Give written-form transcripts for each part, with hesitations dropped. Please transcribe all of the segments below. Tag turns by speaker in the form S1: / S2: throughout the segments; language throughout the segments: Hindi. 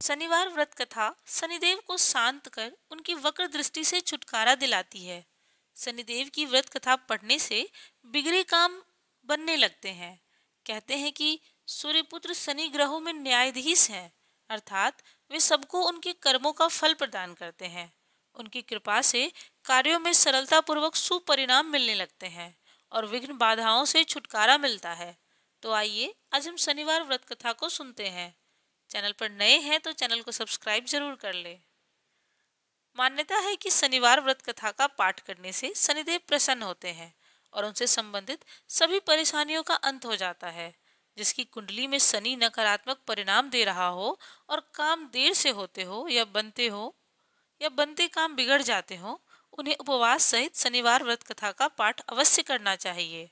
S1: शनिवार व्रत कथा शनिदेव को शांत कर उनकी वक्र दृष्टि से छुटकारा दिलाती है। शनिदेव की व्रत कथा पढ़ने से बिगड़े काम बनने लगते हैं। कहते हैं कि सूर्यपुत्र शनि ग्रहों में न्यायाधीश हैं, अर्थात वे सबको उनके कर्मों का फल प्रदान करते हैं। उनकी कृपा से कार्यों में सरलता पूर्वक सुपरिणाम मिलने लगते हैं और विघ्न बाधाओं से छुटकारा मिलता है। तो आइए आज हम शनिवार व्रत कथा को सुनते हैं। चैनल पर नए हैं तो चैनल को सब्सक्राइब जरूर कर ले। मान्यता है कि शनिवार व्रत कथा का पाठ करने से शनिदेव प्रसन्न होते हैं और उनसे संबंधित सभी परेशानियों का अंत हो जाता है। जिसकी कुंडली में शनि नकारात्मक परिणाम दे रहा हो और काम देर से होते हो या बनते काम बिगड़ जाते हो, उन्हें उपवास सहित शनिवार व्रत कथा का पाठ अवश्य करना चाहिए।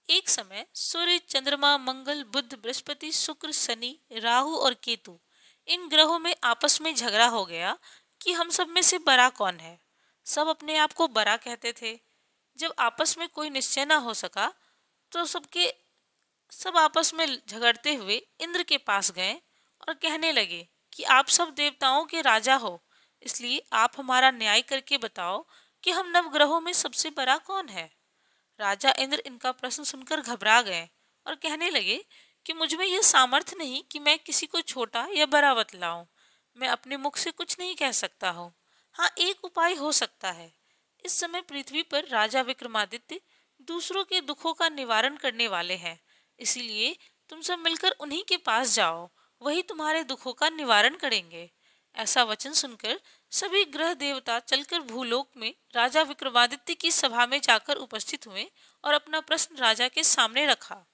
S1: एक समय सूर्य, चंद्रमा, मंगल, बुध, बृहस्पति, शुक्र, शनि, राहु और केतु इन ग्रहों में आपस में झगड़ा हो गया कि हम सब में से बड़ा कौन है। सब अपने आप को बड़ा कहते थे। जब आपस में कोई निश्चय न हो सका तो सब आपस में झगड़ते हुए इंद्र के पास गए और कहने लगे कि आप सब देवताओं के राजा हो, इसलिए आप हमारा न्याय करके बताओ कि हम नवग्रहों में सबसे बड़ा कौन है। राजा इंद्र इनका प्रश्न सुनकर घबरा गए और कहने लगे कि मुझ में यह सामर्थ्य नहीं कि मैं किसी को छोटा या बड़ा बतलाऊं। मैं अपने मुख से कुछ नहीं कह सकता हूँ। हाँ, एक उपाय हो सकता है। इस समय पृथ्वी पर राजा विक्रमादित्य दूसरों के दुखों का निवारण करने वाले हैं, इसीलिए तुम सब मिलकर उन्हीं के पास जाओ, वही तुम्हारे दुखों का निवारण करेंगे। ऐसा वचन सुनकर सभी ग्रह देवता चलकर भूलोक में राजा विक्रमादित्य की सभा में जाकर उपस्थित हुए और अपना प्रश्न राजा के सामने रखा।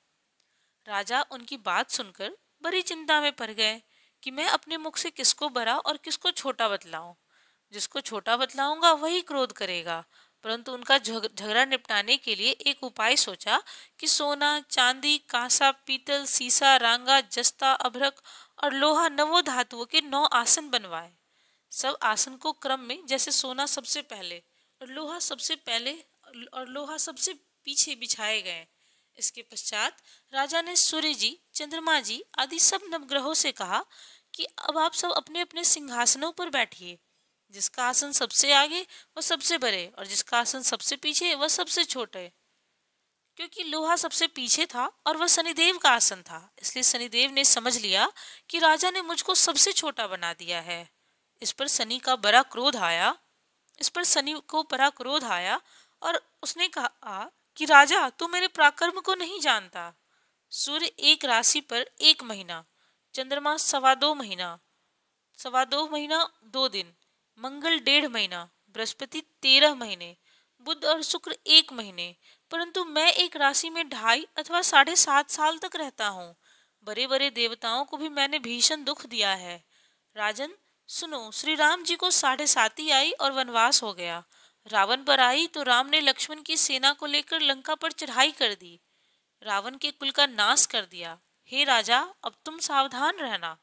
S1: राजा उनकी बात सुनकर बड़ी चिंता में पड़ गए कि मैं अपने मुख से किसको बड़ा और किसको छोटा बतलाऊं। जिसको छोटा बतलाऊंगा वही क्रोध करेगा, परंतु उनका झगड़ा निपटाने के लिए एक उपाय सोचा कि सोना, चांदी, कांसा, पीतल, सीसा, रांगा, जस्ता, अभ्रक और लोहा नवों धातुओं के 9 आसन बनवाए। सब आसन को क्रम में, जैसे सोना सबसे पहले और लोहा सबसे पीछे बिछाए गए। इसके पश्चात राजा ने सूर्य जी, चंद्रमा जी आदि सब नवग्रहों से कहा कि अब आप सब अपने अपने सिंहासनों पर बैठिए। जिसका आसन सबसे आगे वह सबसे बड़े और जिसका आसन सबसे पीछे वह सबसे छोटे। क्योंकि लोहा सबसे पीछे था और वह शनिदेव का आसन था, इसलिए शनिदेव ने समझ लिया कि राजा ने मुझको सबसे छोटा बना दिया है। इस पर शनि को बड़ा क्रोध आया और उसने कहा कि राजा, तू मेरे पराक्रम को नहीं जानता। सूर्य एक राशि पर 1 महीना, चंद्रमा 2.25 महीना 2 दिन, मंगल 1.5 महीना, बृहस्पति 13 महीने, बुध और शुक्र 1 महीने, परंतु मैं एक राशि में 2.5 अथवा 7.5 साल तक रहता हूँ। बड़े बड़े देवताओं को भी मैंने भीषण दुख दिया है। राजन सुनो, श्री राम जी को 7.5 आई और वनवास हो गया। रावण पर आई तो राम ने लक्ष्मण की सेना को लेकर लंका पर चढ़ाई कर दी, रावण के कुल का नाश कर दिया। हे राजा, अब तुम सावधान रहना।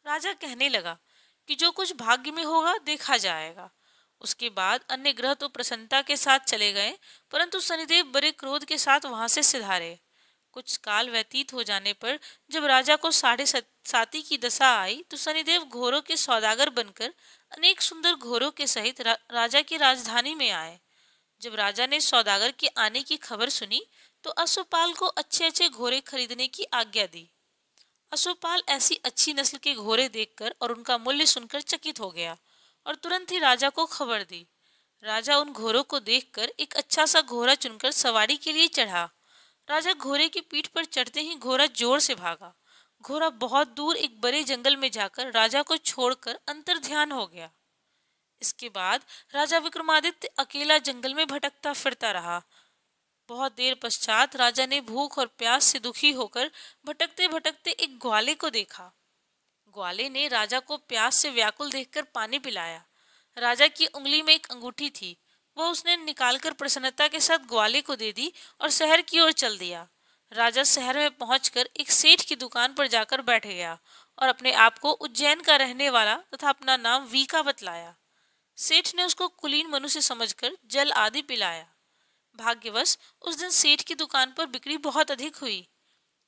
S1: राजा कहने लगा कि जो कुछ भाग्य में होगा देखा जाएगा। उसके बाद अन्य ग्रह तो प्रसन्नता के साथ चले गए, परंतु शनिदेव बड़े क्रोध के साथ वहां से सिधारे। कुछ काल व्यतीत हो जाने पर जब राजा को 7.5 की दशा आई तो शनिदेव घोरों के सौदागर बनकर अनेक सुंदर घोरों के सहित राजा की राजधानी में आए। जब राजा ने सौदागर के आने की खबर सुनी तो अश्वपाल को अच्छे अच्छे घोड़े खरीदने की आज्ञा दी। अश्वपाल ऐसी अच्छी नस्ल के घोड़े देखकर और उनका मूल्य सुनकर चकित हो गया और तुरंत ही राजा को खबर दी। राजा उन घोड़ों को देखकर एक अच्छा सा घोड़ा चुनकर सवारी के लिए चढ़ा। राजा घोड़े की पीठ पर चढ़ते ही घोड़ा जोर से भागा। घोड़ा बहुत दूर एक बड़े जंगल में जाकर राजा को छोड़कर अंतर्ध्यान हो गया। इसके बाद राजा विक्रमादित्य अकेला जंगल में भटकता फिरता रहा। बहुत देर पश्चात राजा ने भूख और प्यास से दुखी होकर भटकते भटकते एक ग्वाले को देखा। ग्वाले ने राजा को प्यास से व्याकुल देखकर पानी पिलाया। राजा की उंगली में एक अंगूठी थी, वह उसने निकालकर प्रसन्नता के साथ ग्वाले को दे दी और शहर की ओर चल दिया। राजा शहर में पहुंचकर एक सेठ की दुकान पर जाकर बैठ गया और अपने आप को उज्जैन का रहने वाला तथा अपना नाम वीका बतलाया। सेठ ने उसको कुलीन मनुष्य समझकर जल आदि पिलाया। भाग्यवश उस दिन सेठ की दुकान पर बिक्री बहुत अधिक हुई।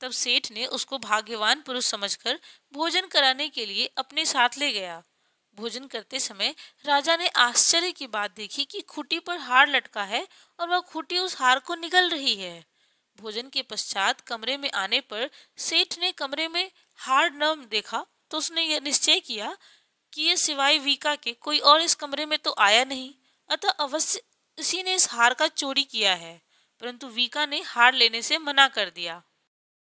S1: तब सेठ ने उसको भाग्यवान पुरुष समझकर भोजन कराने के लिए अपने साथ ले गया। भोजन करते समय राजा ने आश्चर्य की बात देखी कि खूंटी पर हार लटका है और वह खूंटी उस हार को निगल रही है। भोजन के पश्चात कमरे में आने पर सेठ ने कमरे में हार न देखा तो उसने यह निश्चय किया कि ये सिवाय वीका के कोई और इस कमरे में तो आया नहीं, अतः अवश्य इसी ने इस हार का चोरी किया है। परंतु वीका ने हार लेने से मना कर दिया।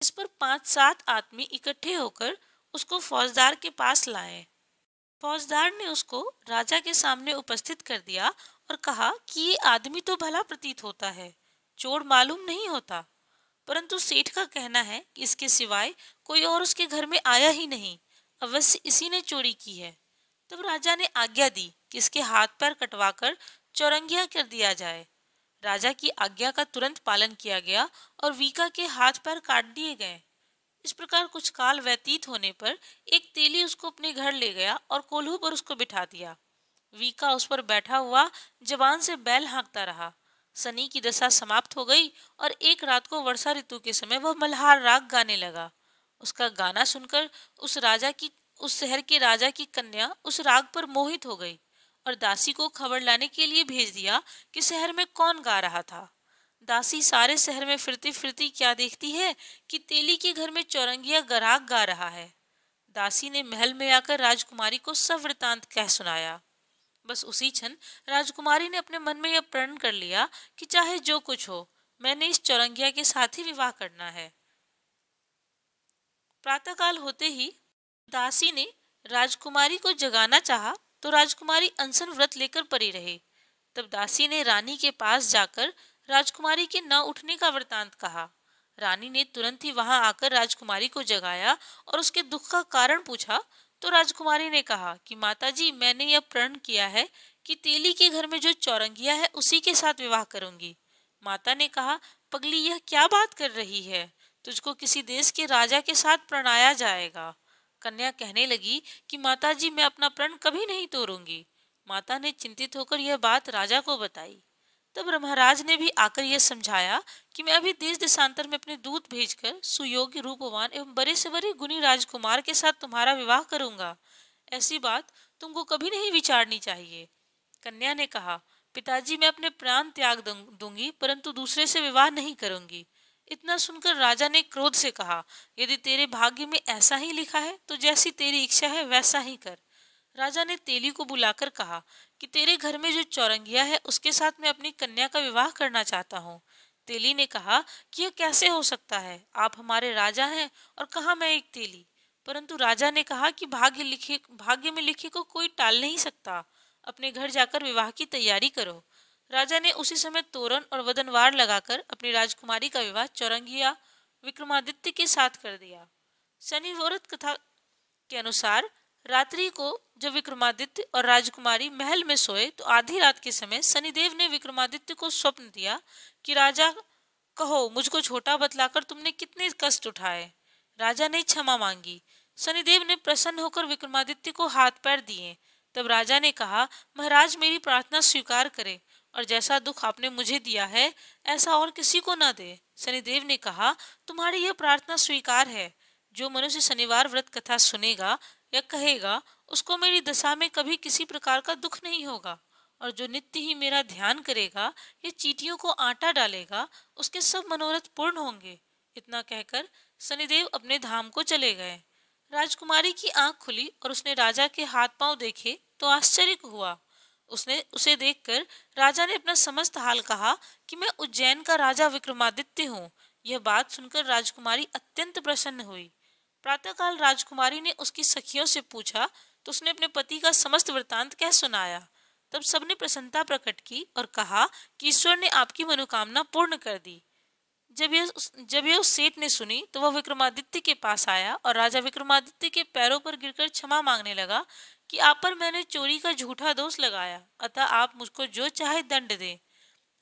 S1: इस पर 5-7 आदमी इकट्ठे होकर उसको फौजदार के पास लाए। फौजदार ने उसको राजा के सामने उपस्थित कर दिया और कहा कि ये आदमी तो भला प्रतीत होता है, चोर मालूम नहीं होता, परंतु सेठ का कहना है कि इसके सिवाय कोई और उसके घर में आया ही नहीं, अवश्य इसी ने चोरी की है। तब राजा ने आज्ञा दी कि इसके हाथ पैर कटवाकर चौरंगिया कर दिया जाए। राजा की आज्ञा का तुरंत पालन किया गया और वीका के हाथ पैर काट दिए गए। इस प्रकार कुछ काल व्यतीत होने पर एक तेली उसको अपने घर ले गया और कोल्हू पर उसको बिठा दिया। वीका उस पर बैठा हुआ जबान से बैल हाँकता रहा। सनी की दशा समाप्त हो गई और एक रात को वर्षा ऋतु के समय वह मल्हार राग गाने लगा। उसका गाना सुनकर उस शहर के राजा की कन्या उस राग पर मोहित हो गई और दासी को खबर लाने के लिए भेज दिया कि शहर में कौन गा रहा था। दासी सारे शहर में फिरती फिरती क्या देखती है कि तेली के घर में चौरंगिया गराग गा रहा है। दासी ने महल में आकर राजकुमारी को सब वृतांत कह सुनाया। बस उसी क्षण राजकुमारी ने अपने मन में यह प्रण कर लिया कि चाहे जो कुछ हो, मैंने इस चौरंगिया के साथ ही विवाह करना है। प्रातःकाल होते ही दासी ने राजकुमारी को जगाना चाहा तो राजकुमारी अनशन व्रत लेकर पड़ी रही। तब दासी ने रानी के पास जाकर राजकुमारी के न उठने का वृतांत कहा। रानी ने तुरंत ही वहां आकर राजकुमारी को जगाया और उसके दुख का कारण पूछा तो राजकुमारी ने कहा कि माताजी, मैंने यह प्रण किया है कि तेली के घर में जो चौरंगिया है उसी के साथ विवाह करूंगी। माता ने कहा, पगली यह क्या बात कर रही है, तुझको किसी देश के राजा के साथ प्रणाया जाएगा। कन्या कहने लगी कि माताजी, मैं अपना प्रण कभी नहीं तोड़ूंगी। माता ने चिंतित होकर यह बात राजा को बताई। तब महाराज ने भी आकर यह समझाया कि मैं अभी देश देशांतर में अपने दूत भेजकर सुयोग्य, रूपवान एवं बड़े से बड़े गुणी राजकुमार के साथ तुम्हारा विवाह करूंगा। ऐसी बात तुमको कभी नहीं विचारनी चाहिए। कन्या ने कहा, पिताजी, मैं अपने प्राण त्याग दूंगी, परंतु दूसरे से विवाह नहीं करूंगी। इतना सुनकर राजा ने क्रोध से कहा, यदि तेरे भाग्य में ऐसा ही लिखा है तो जैसी तेरी इच्छा है वैसा ही कर। राजा ने तेली को बुलाकर कहा कि तेरे घर में जो चौरंगिया है उसके साथ मैं अपनी कन्या का विवाह करना चाहता हूँ। तेली ने कहा कि यह कैसे हो सकता है, आप हमारे राजा हैं और कहाँ मैं एक तेली। परंतु राजा ने कहा कि भाग्य में लिखे को कोई टाल नहीं सकता, अपने घर जाकर विवाह की तैयारी करो। राजा ने उसी समय तोरण और वदनवार लगाकर अपनी राजकुमारी का विवाह चौरंगिया विक्रमादित्य के साथ कर दिया। शनि व्रत कथा के अनुसार रात्रि को जब विक्रमादित्य और राजकुमारी महल में सोए तो आधी रात के समय शनिदेव ने विक्रमादित्य को स्वप्न दिया कि राजा, कहो मुझको छोटा बतलाकर तुमने कितने कष्ट उठाए। राजा ने क्षमा मांगी। शनिदेव ने प्रसन्न होकर विक्रमादित्य को हाथ पैर दिए। तब राजा ने कहा, महाराज, मेरी प्रार्थना स्वीकार करें और जैसा दुख आपने मुझे दिया है ऐसा और किसी को न दे। शनिदेव ने कहा, तुम्हारी यह प्रार्थना स्वीकार है। जो मनुष्य शनिवार व्रत कथा सुनेगा या कहेगा उसको मेरी दशा में कभी किसी प्रकार का दुख नहीं होगा, और जो नित्य ही मेरा ध्यान करेगा या चींटियों को आटा डालेगा उसके सब मनोरथ पूर्ण होंगे। इतना कहकर शनिदेव अपने धाम को चले गए। राजकुमारी की आंख खुली और उसने राजा के हाथ पांव देखे तो आश्चर्य हुआ। उसने उसे देखकर राजा ने अपना समस्त हाल कहा कि मैं उज्जैन का राजा विक्रमादित्य हूँ। यह बात सुनकर राजकुमारी अत्यंत प्रसन्न हुई। प्रातःकाल राजकुमारी ने उसकी सखियों से पूछा तो उसने अपने पति का समस्त वृतांत कह सुनाया। तब सबने प्रसन्नता प्रकट की और कहा कि ईश्वर ने आपकी मनोकामना पूर्ण कर दी। जब यह उस सेठ ने सुनी तो वह विक्रमादित्य के पास आया और राजा विक्रमादित्य के पैरों पर गिरकर क्षमा मांगने लगा कि आप पर मैंने चोरी का झूठा दोष लगाया, अतः आप मुझको जो चाहे दंड दें।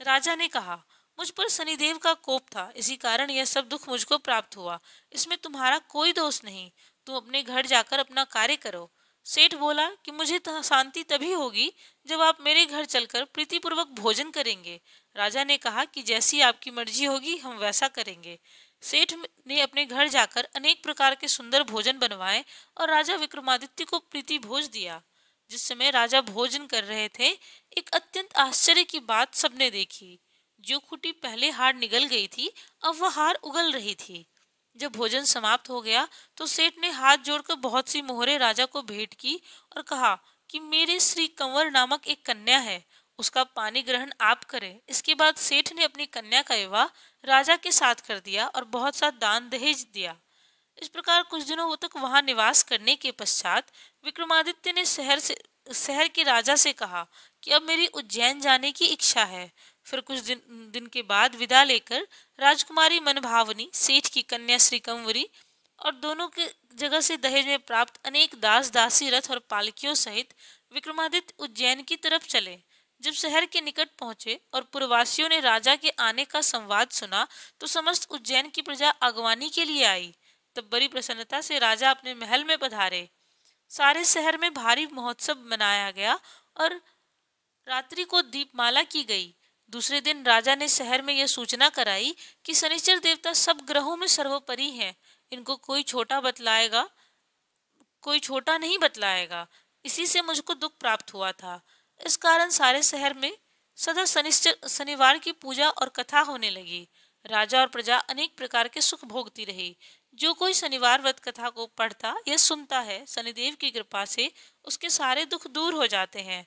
S1: राजा ने कहा, मुझ पर शनिदेव का कोप था, इसी कारण यह सब दुख मुझको प्राप्त हुआ। इसमें तुम्हारा कोई दोष नहीं, तुम अपने घर जाकर अपना कार्य करो। सेठ बोला कि मुझे शांति तभी होगी जब आप मेरे घर चलकर प्रीतिपूर्वक भोजन करेंगे। राजा ने कहा कि जैसी आपकी मर्जी होगी हम वैसा करेंगे। सेठ ने अपने घर जाकर अनेक प्रकार के सुंदर भोजन बनवाए और राजा विक्रमादित्य को प्रीति भोज दिया। जिस समय राजा भोजन कर रहे थे, एक अत्यंत आश्चर्य की बात सबने देखी। जो खूंटी पहले हार निगल गई थी, अब वह हार उगल रही थी। जब भोजन समाप्त हो गया तो सेठ ने हाथ जोड़कर बहुत सी मोहरें राजा को भेंट की और कहा कि मेरे श्री कंवर नामक एक कन्या है, उसका पानी ग्रहण आप करें। इसके बाद सेठ ने अपनी कन्या का विवाह राजा के साथ कर दिया और बहुत सा दान दहेज दिया। इस प्रकार कुछ दिनों तक वहां निवास करने के पश्चात विक्रमादित्य ने शहर के राजा से कहा कि अब मेरी उज्जैन जाने की इच्छा है। फिर कुछ दिन के बाद विदा लेकर राजकुमारी मनभावनी, सेठ की कन्या श्रीकंवरी और दोनों के जगह से दहेज में प्राप्त अनेक दास दासी, रथ और पालकियों सहित विक्रमादित्य उज्जैन की तरफ चले। जब शहर के निकट पहुंचे और पुरवासियों ने राजा के आने का संवाद सुना तो समस्त उज्जैन की प्रजा अगवानी के लिए आई। तब बड़ी प्रसन्नता से राजा अपने महल में पधारे। सारे शहर में भारी महोत्सव मनाया गया और रात्रि को दीपमाला की गई। दूसरे दिन राजा ने शहर में यह सूचना कराई कि शनिश्चर देवता सब ग्रहों में सर्वोपरि हैं, इनको कोई छोटा नहीं बतलाएगा। इसी से मुझको दुख प्राप्त हुआ था। इस कारण सारे शहर में सदा शनिवार की पूजा और कथा होने लगी। राजा और प्रजा अनेक प्रकार के सुख भोगती रही। जो कोई शनिवार व्रत कथा को पढ़ता या सुनता है, शनिदेव की कृपा से उसके सारे दुख दूर हो जाते हैं।